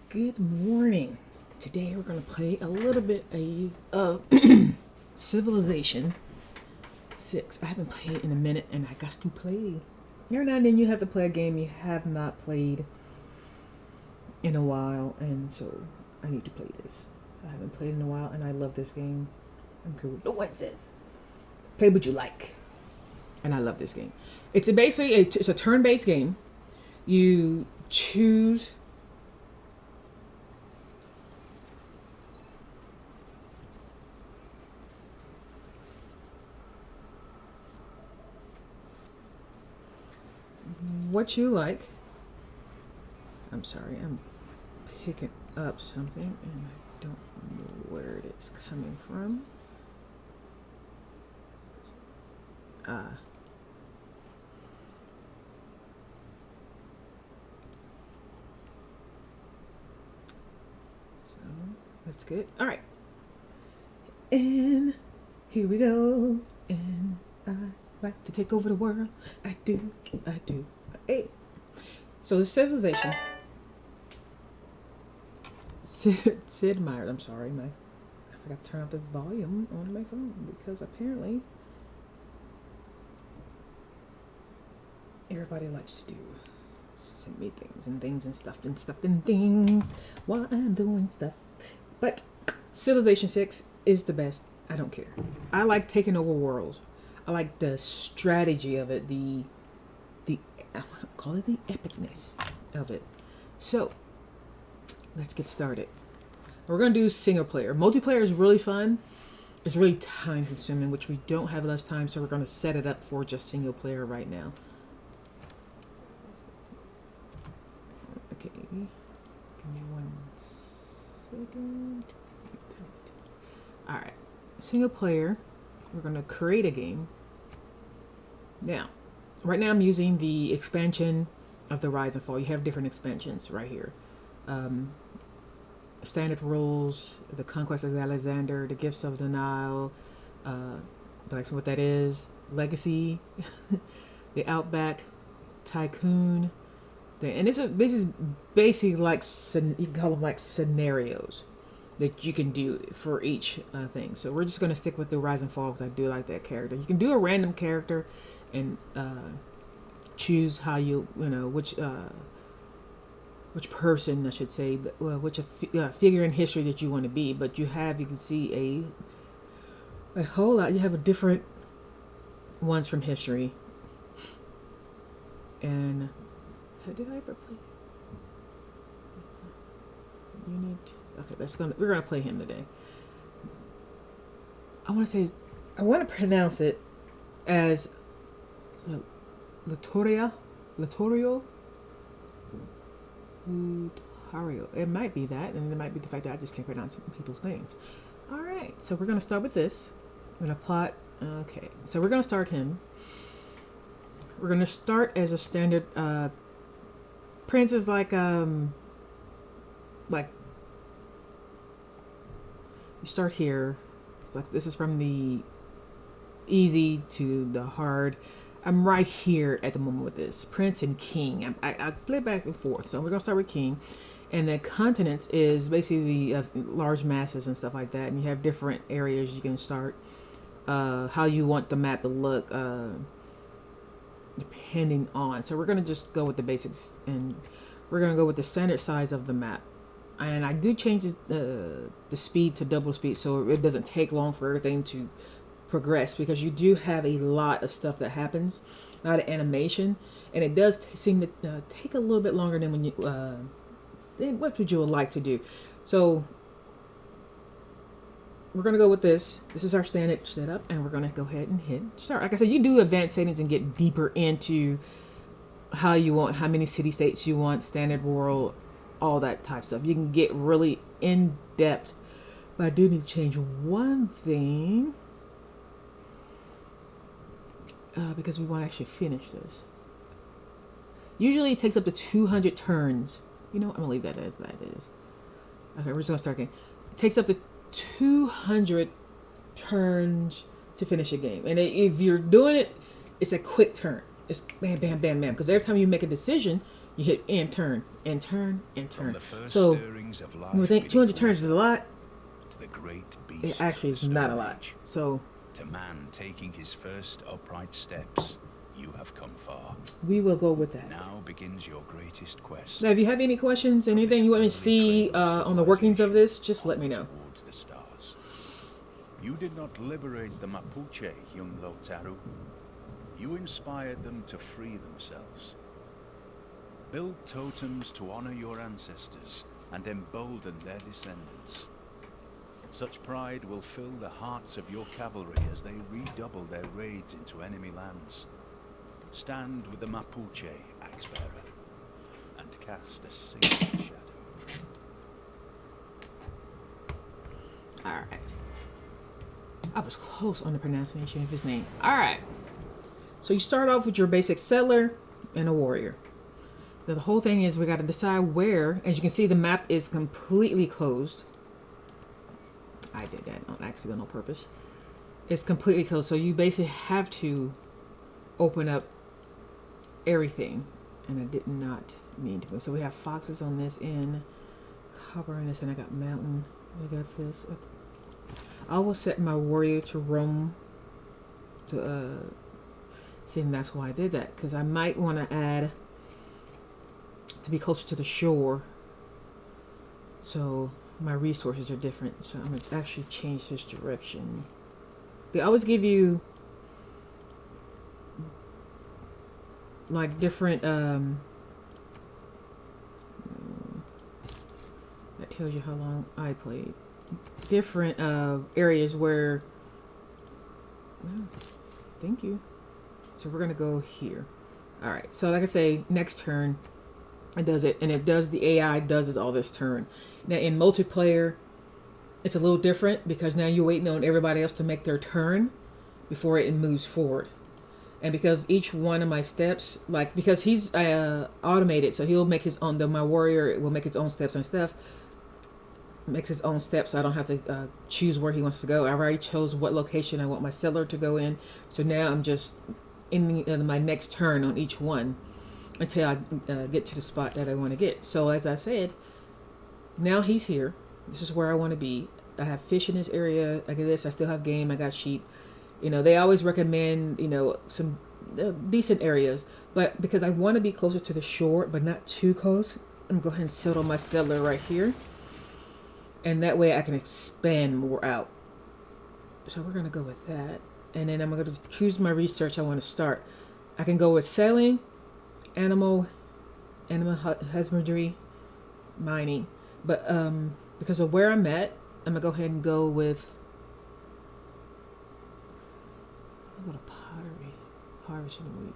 Good morning. Today we're going to play a little bit of Civilization 6. I haven't played in a minute and I got to play. Every now and then you have to play a game you have not played in a while, and so I need to play this. I haven't played in a while and I love this game. I'm cool. No one says. Play what you like. And I love this game. It's it's a turn-based game. You choose what you like. I'm sorry, I'm picking up something and I don't know where it is coming from. So that's good. All right, and here we go. And I like to take over the world. I do. Hey, so the Civilization. Sid Meier's. I'm sorry, I forgot to turn off the volume on my phone because apparently everybody likes to do send me things and stuff and things while I'm doing stuff. But Civilization 6 is the best. I don't care. I like taking over worlds. I like the strategy of it, the call it the epicness of it. So let's get started. We're gonna do single player. Multiplayer is really fun. It's really time consuming, which we don't have enough time, so we're gonna set it up for just single player right now. Okay, give me 1 second. All right, single player. We're gonna create a game. Now, right now I'm using the expansion of the Rise and Fall. You have different expansions right here. Standard rules, the Conquest of Alexander, the Gifts of the Nile, like what that is, Legacy, the Outback, Tycoon, and this is basically like you can call them like scenarios that you can do for each thing. So we're just gonna stick with the Rise and Fall because I do like that character. You can do a random character and choose how which person I should say, which figure in history that you want to be. But you can see a whole lot. You have a different ones from history. And did I ever play? Okay, we're gonna play him today. I want to pronounce it as Latorio. It might be that, and it might be the fact that I just can't pronounce people's names. All right, so we're gonna start with this. We're gonna plot. Okay, so we're gonna start him. We're gonna start as a standard. Prince is like you start here. This is from the easy to the hard. I'm right here at the moment with this Prince and King. I flip back and forth, so we're gonna start with King, and the continents is basically large masses and stuff like that. And you have different areas you can start. How you want the map to look, depending on. So we're gonna just go with the basics, and we're gonna go with the standard size of the map. And I do change the speed to double speed so it doesn't take long for everything to progress, because you do have a lot of stuff that happens, a lot of animation, and it does seem to take a little bit longer than what would you like to do. So we're gonna go with this. This is our standard setup, and we're gonna go ahead and hit start. Like I said, you do advanced settings and get deeper into how you want, how many city states you want, standard world, all that type of stuff. You can get really in depth, but I do need to change one thing. Because we want to actually finish this. Usually it takes up to 200 turns. I'm going to leave that as that is. Okay, we're just going to start again. It takes up to 200 turns to finish a game. And if you're doing it, it's a quick turn. It's bam, bam, bam, bam. Because every time you make a decision, You hit and turn, and turn, and From turn. the first So stirrings of life we think 200 beneath turns is a lot. to the great It beasts actually of the is not a Stone lot. Age, So to man taking his first upright steps, you have come far. we will go with that. Now begins your greatest quest. Now, if you have any questions, anything you want me to see on the workings of this, just let me know. Towards the stars. You did not liberate the Mapuche, young Lautaro. You inspired them to free themselves. Build totems to honor your ancestors and embolden their descendants. Such pride will fill the hearts of your cavalry as they redouble their raids into enemy lands. Stand with the Mapuche, Axebearer, and cast a single shadow. Alright. I was close on the pronunciation of his name. Alright. So you start off with your basic settler and a warrior. Now the whole thing is we got to decide where. As you can see, the map is completely closed. I did that on accident on purpose. It's completely closed. So you basically have to open up everything. And I did not mean to. So we have foxes on this end. Copper on this end. I got mountain. I got this. I will set my warrior to roam. See, and that's why I did that. Because I might want to add to be closer to the shore. So my resources are different. So I'm going to actually change this direction. They always give you like different that tells you how long I played. Different areas where thank you. So we're gonna go here. Alright, so like I say, next turn it does it, and it does the AI does this all this turn. Now in multiplayer it's a little different because now you're waiting on everybody else to make their turn before it moves forward. And because each one of my steps, like because he's automated, so he'll make his own. My warrior will make his own steps and stuff. Makes his own steps, so I don't have to choose where he wants to go. I already chose what location I want my settler to go in. So now I'm just in my next turn on each one until I get to the spot that I want to get. So as I said, now he's here. This is where I want to be. I have fish in this area. I get this. I still have game. I got sheep. You know, they always recommend, you know, some decent areas. But because I want to be closer to the shore, but not too close, I'm going to go ahead and settle my settler right here. And that way I can expand more out. So we're going to go with that. And then I'm going to choose my research I want to start. I can go with sailing, animal husbandry, mining. But because of where I'm at, I'm going to go ahead and go with... I'll go to pottery. Harvesting wheat.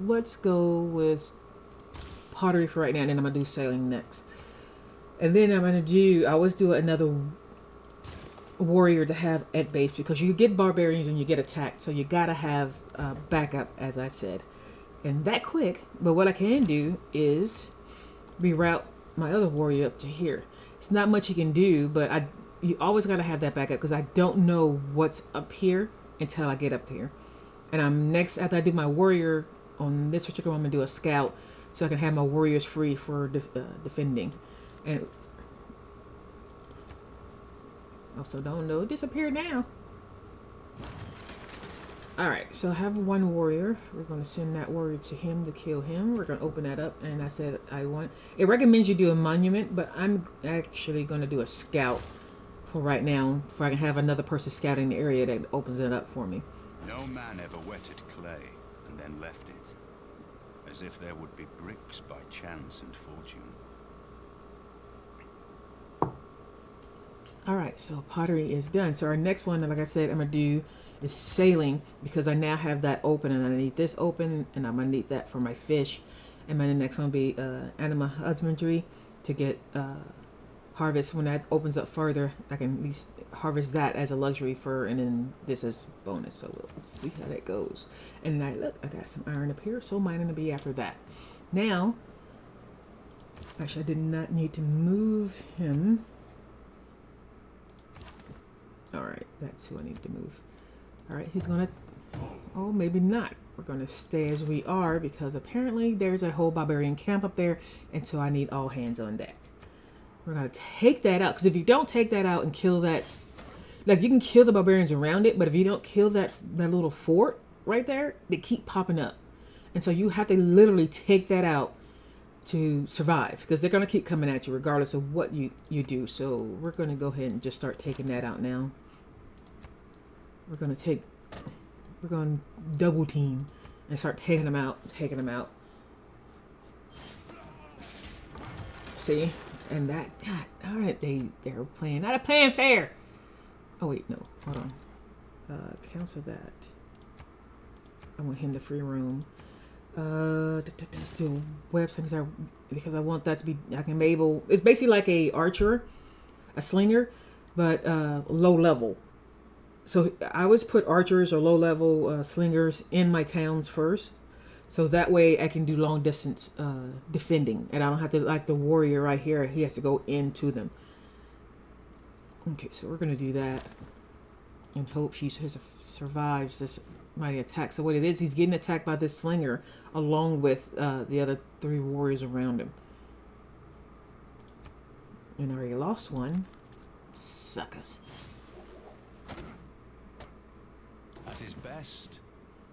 Let's go with pottery for right now, and then I'm going to do sailing next. And then I'm going to do... I always do another warrior to have at base, because you get barbarians and you get attacked, so you got to have backup, as I said. And that quick, but what I can do is reroute my other warrior up to here. It's not much you can do, but you always got to have that backup, because I don't know what's up here until I get up here. And I'm next, after I do my warrior on this particular one, I'm going to do a scout so I can have my warriors free for defending. And also don't know, it disappeared now. Alright, so I have one warrior. We're going to send that warrior to him to kill him. We're going to open that up, and I said it recommends you do a monument, but I'm actually going to do a scout for right now, if I can have another person scouting the area that opens it up for me. No man ever wetted clay and then left it, as if there would be bricks by chance and fortune. Alright, so pottery is done. So our next one, like I said, I'm going to do is sailing, because I now have that open, and I need this open, and I'm going to need that for my fish. And my next one will be animal husbandry to get harvest. When that opens up further, I can at least harvest that as a luxury for, and then this is bonus. So we'll see how that goes. And I got some iron up here, so mine going to be after that. Now, actually I did not need to move him. Alright, that's who I need to move. Alright, he's gonna... Oh, maybe not. We're going to stay as we are because apparently there's a whole barbarian camp up there, and so I need all hands on deck. We're going to take that out, because if you don't take that out and kill that, like, you can kill the barbarians around it, but if you don't kill that little fort right there, they keep popping up. And so you have to literally take that out to survive, because they're going to keep coming at you regardless of what you do. So we're going to go ahead and just start taking that out now. We're going to double team and start taking them out. See? And that, God, all right, they're playing, not playing fair. Oh wait, no, hold on. Cancel that. I want him the free room. Let's do websites because I want that to be. I can be able. It's basically like a archer, a slinger, but low level. So I always put archers or low level slingers in my towns first, so that way I can do long distance defending, and I don't have to, like the warrior right here. He has to go into them. Okay, so we're gonna do that, and hope she survives this mighty attack. So what it is, he's getting attacked by this slinger along with the other 3 warriors around him. And I already lost one. Suckers. At his best,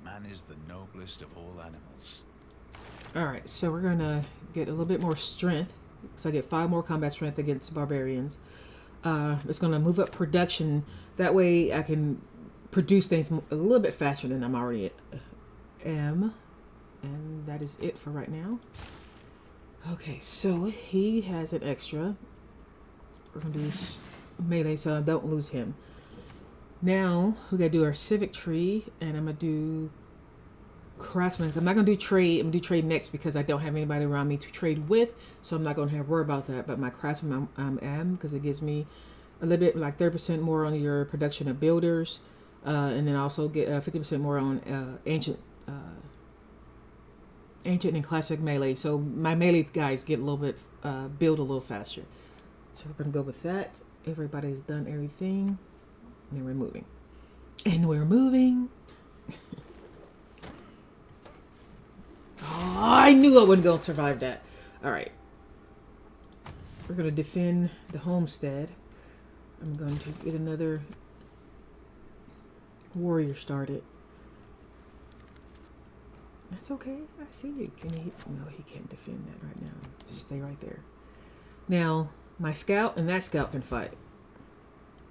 man is the noblest of all animals. Alright, so we're gonna get a little bit more strength. So I get 5 more combat strength against barbarians. It's gonna move up production. That way I can produce things a little bit faster than I'm already am. And that is it for right now. Okay, so he has an extra. We're gonna do melee so I don't lose him. Now we gotta do our civic tree, and I'm gonna do craftsmen. I'm not gonna do trade. I'm gonna do trade next because I don't have anybody around me to trade with, so I'm not gonna have to worry about that. But my craftsman I am, because it gives me a little bit, like 30% more on your production of builders, and then also get 50% more on ancient and classic melee. So my melee guys get a little bit build a little faster. So we're gonna go with that. Everybody's done everything. And then we're moving. And we're moving. Oh, I knew I wasn't going to survive that. Alright. We're going to defend the homestead. I'm going to get another warrior started. That's okay. I see you. Can he? No, he can't defend that right now. Just stay right there. Now, my scout and that scout can fight.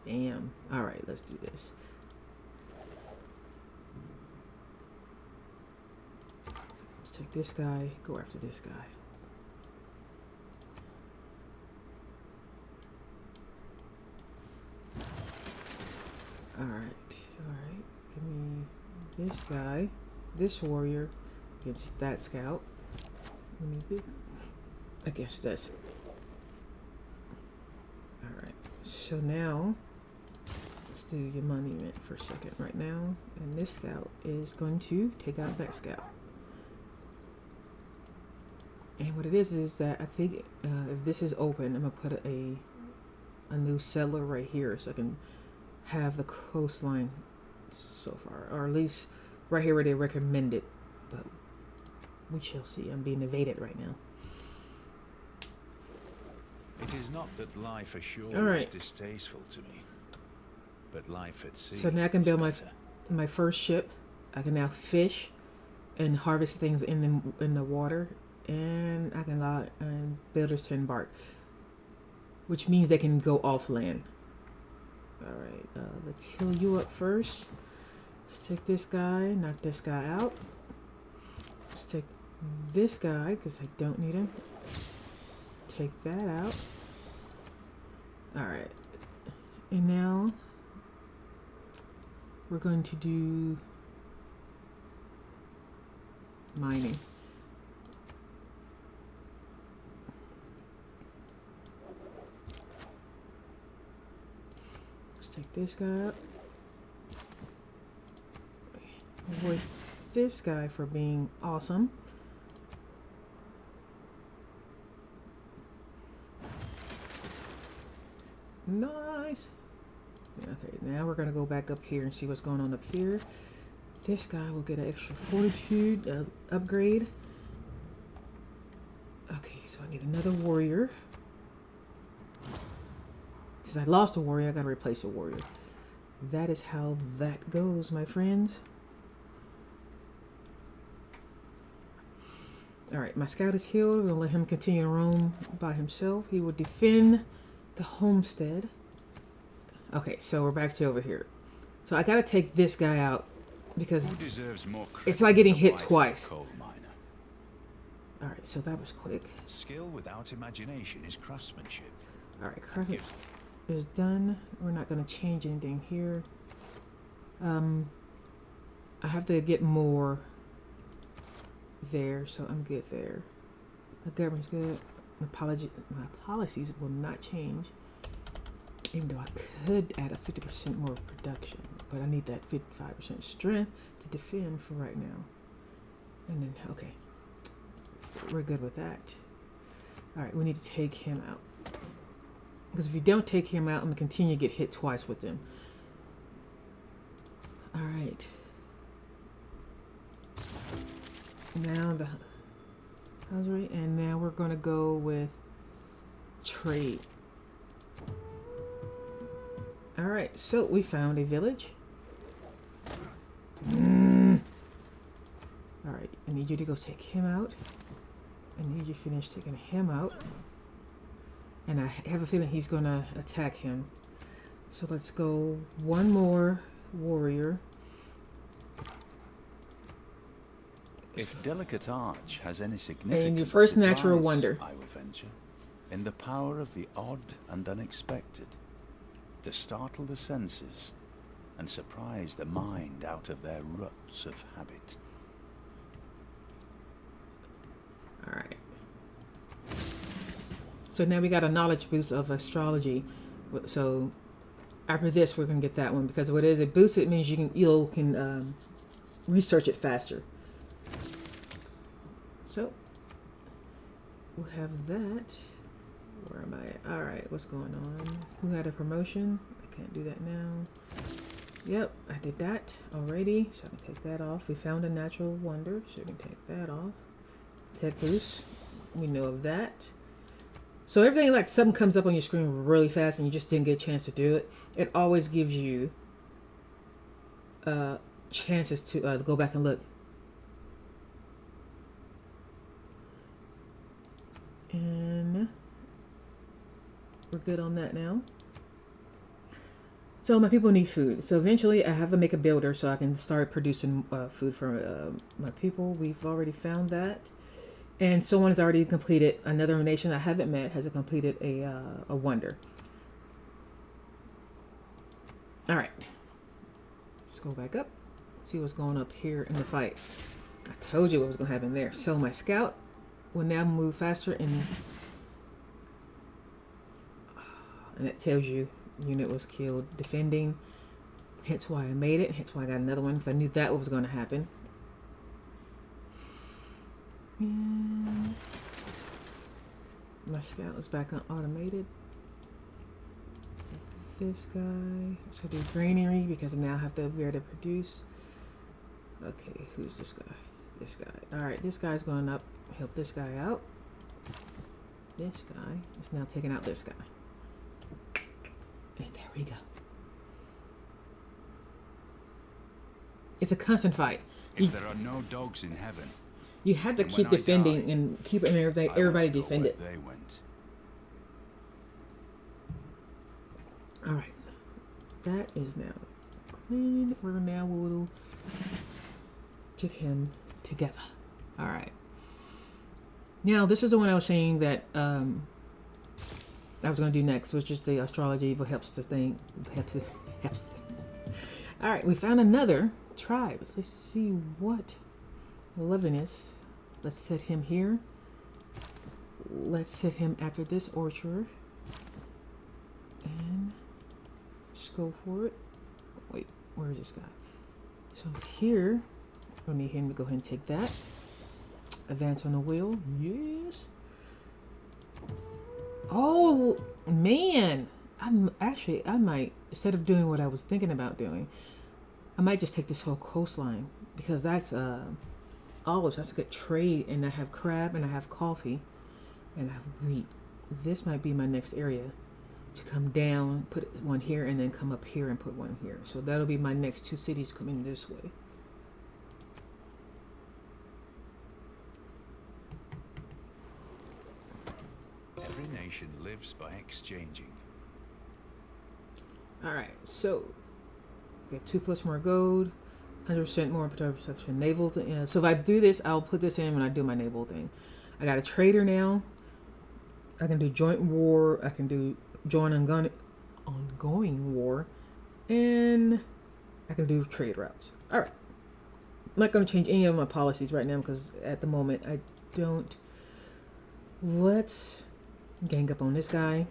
Bam. Alright, let's do this. Let's take this guy, go after this guy. Alright, alright. Give me this guy, this warrior against that scout. I guess this. Alright, so now let's do your monument for a second right now. And this scout is going to take out that scout. And what it is that I think if this is open, I'm going to put a new settler right here so I can have the coastline so far. Or at least right here where they recommend it. But we shall see. I'm being evaded right now. It is not that life ashore is distasteful to me, but life at sea. So now I can build my first ship. I can now fish and harvest things in the water, and I can allow builders to embark, which means they can go off land. All right, let's heal you up first. Let's take this guy, knock this guy out. Let's take this guy because I don't need him. Take that out. All right, and now we're going to do mining. Let's take this guy out. Avoid this guy for being awesome. Nice. Okay, now we're gonna go back up here and see what's going on up here. This guy will get an extra fortitude upgrade. Okay, so I need another warrior. Since I lost a warrior, I gotta replace a warrior. That is how that goes, my friends. Alright, my scout is healed. We're gonna let him continue to roam by himself. He will defend the homestead. Okay, so we're back to over here. So I gotta take this guy out because Who deserves more it's like getting credit hit than the wife of a twice. coal miner? Alright, so that was quick. Skill without imagination is craftsmanship. Alright, craft is done. We're not gonna change anything here. I have to get more there, so I'm good there. The government's good. My policies will not change. Even though I could add a 50% more production, but I need that 55% strength to defend for right now. And then, okay, we're good with that. All right, we need to take him out. Because if you don't take him out, I'm gonna continue to get hit twice with them. All right. Now the housery, and now we're gonna go with trade. All right, so we found a village. All right, I need you to go take him out. I need you to finish taking him out. And I have a feeling he's gonna attack him. So let's go one more warrior. If delicate arch has any significance, And your first natural lies, wonder. I will venture, in the power of the odd and unexpected, to startle the senses and surprise the mind out of their ruts of habit. All right. So now we got a knowledge boost of astrology. So after this, we're gonna get that one because what it is, it boosts it means you can research it faster. So we'll have that. Where am I? All right, what's going on? Who had a promotion? I can't do that now. Yep, I did that already, so I can take that off. We found a natural wonder, so we can take that off. Tech boost, we know of that. So everything like something comes up on your screen really fast and you just didn't get a chance to do it, it always gives you chances to go back and look. And we're good on that now. So my people need food. So eventually I have to make a builder so I can start producing food for my people. We've already found that. And someone has already completed, another nation I haven't met has completed a wonder. All right. Let's go back up. See what's going up here in the fight. I told you what was going to happen there. So my scout will now move faster and that tells you unit was killed defending. Hence why I made it. Hence why I got another one because I knew that was going to happen. And my scout is back on automated. This guy. So do granary because I now have to be able to produce. Okay, who's this guy? This guy. Alright, this guy's going up. Help this guy out. This guy is now taking out this guy. And there we go. It's a constant fight. If there are no dogs in heaven, You have to and keep when I defending die, and keep everything. I Everybody want to go defend where it. they went. All right, that is now clean. We're now will get him together. All right. Now this is the one I was saying that I was going to do next, which is the astrology, but helps the thing. Helps. All right, we found another tribe. Let's see what 11 is. Let's set him here. Let's set him after this orchard. And just go for it. Wait, where is this guy? So here, we need him to go ahead and take that. Advance on the wheel. Yes. Oh, man. I might, instead of doing what I was thinking about doing, I might just take this whole coastline because that's olives. That's a good trade. And I have crab and I have coffee and I have wheat. This might be my next area to come down, put one here, and then come up here and put one here. So that'll be my next 2 cities coming this way. Every nation lives by exchanging. All right, so get 2+ more gold, 100% more protection, naval thing. So if I do this, I'll put this in when I do my naval thing. I got a trader now. I can do joint war. I can do joint ongoing war, and I can do trade routes. All right. I'm not going to change any of my policies right now because at the moment I don't. Let's gang up on this guy.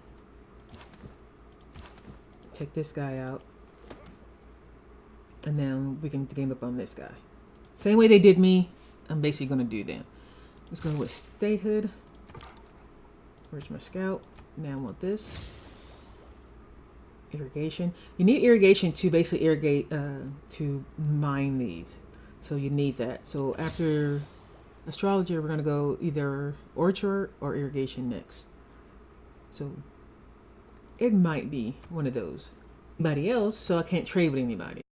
Take this guy out. And then we can gang up on this guy. Same way they did me, I'm basically going to do them. Let's go with statehood. Where's my scout? Now I want this. Irrigation. You need irrigation to basically irrigate, to mine these. So you need that. So after astrology, we're going to go either orchard or irrigation next. So it might be one of those. Anybody else, so I can't trade with anybody.